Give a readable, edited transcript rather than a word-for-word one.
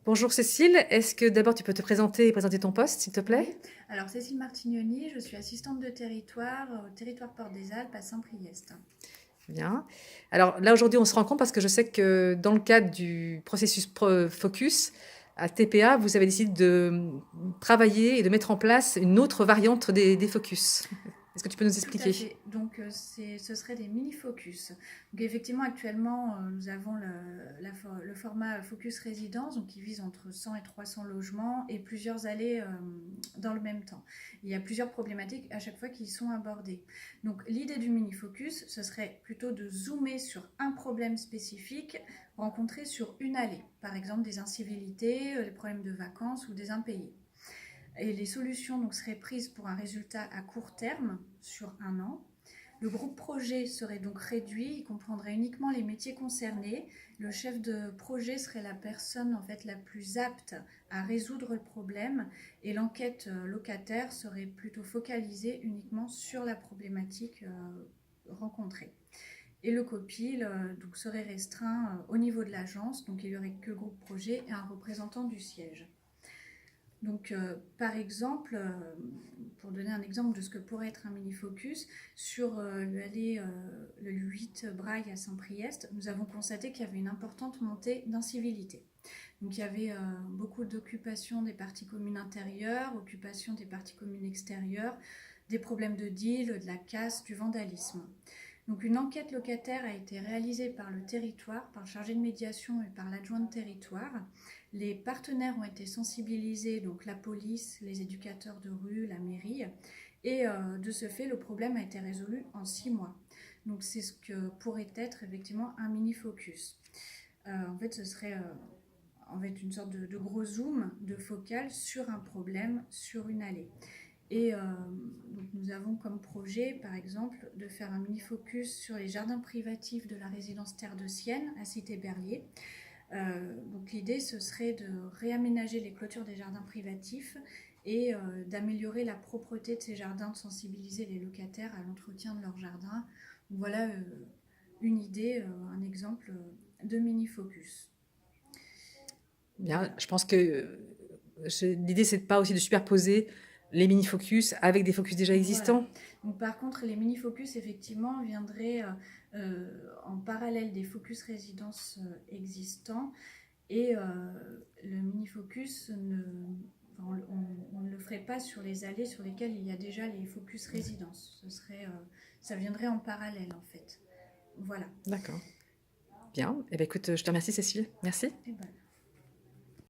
Bonjour Cécile, est-ce que d'abord tu peux te présenter et présenter ton poste, s'il te Oui, plaît? alors Cécile Martignoni, je suis assistante de territoire au territoire Porte des Alpes à Saint-Priest. Bien. Alors là aujourd'hui on se rencontre parce que je sais que dans le cadre du processus Focus à TPA, vous avez décidé de travailler et de mettre en place une autre variante des Focus. Est-ce que tu peux nous Tout à expliquer? fait. Donc, ce serait des mini-focus. Donc, effectivement, actuellement, nous avons le format Focus Résidence, donc qui vise entre 100 et 300 logements et plusieurs allées dans le même temps. Il y a plusieurs problématiques à chaque fois qui sont abordées. Donc, l'idée du mini-focus, ce serait plutôt de zoomer sur un problème spécifique rencontré sur une allée. Par exemple, des incivilités, des problèmes de vacances ou des impayés. Et les solutions donc, seraient prises pour un résultat à court terme, sur un an. Le groupe projet serait donc réduit, il comprendrait uniquement les métiers concernés. Le chef de projet serait la personne en fait la plus apte à résoudre le problème et l'enquête locataire serait plutôt focalisée uniquement sur la problématique rencontrée. Et le copil donc, serait restreint au niveau de l'agence, donc il n'y aurait que le groupe projet et un représentant du siège. Donc, par exemple, pour donner un exemple de ce que pourrait être un mini-focus, sur l'allée le 8 Braille à Saint-Priest, nous avons constaté qu'il y avait une importante montée d'incivilité. Donc, il y avait beaucoup d'occupation des parties communes intérieures, occupation des parties communes extérieures, des problèmes de deal, de la casse, du vandalisme. Donc une enquête locataire a été réalisée par le territoire, par le chargé de médiation et par l'adjoint de territoire. Les partenaires ont été sensibilisés, donc la police, les éducateurs de rue, la mairie, et de ce fait, le problème a été résolu en 6 mois. Donc c'est ce que pourrait être effectivement un mini-focus. En fait, ce serait une sorte de gros zoom, de focale sur un problème, sur une allée. Et donc nous avons comme projet, par exemple, de faire un mini-focus sur les jardins privatifs de la résidence Terre de Sienne à Cité-Berlier. Donc l'idée, ce serait de réaménager les clôtures des jardins privatifs et d'améliorer la propreté de ces jardins, de sensibiliser les locataires à l'entretien de leurs jardins. Donc voilà une idée, un exemple de mini-focus. Bien, Voilà. je pense que l'idée c'est pas aussi de superposer les mini-focus avec des focus déjà Voilà. existants. Donc, par contre, les mini-focus, effectivement, viendraient en parallèle des focus résidences existants. Et le mini-focus, on ne le ferait pas sur les allées sur lesquelles il y a déjà les focus résidences. Ça viendrait en parallèle, en fait. Voilà. D'accord. Bien. Eh bien écoute, je te remercie Cécile. Merci. Et ben,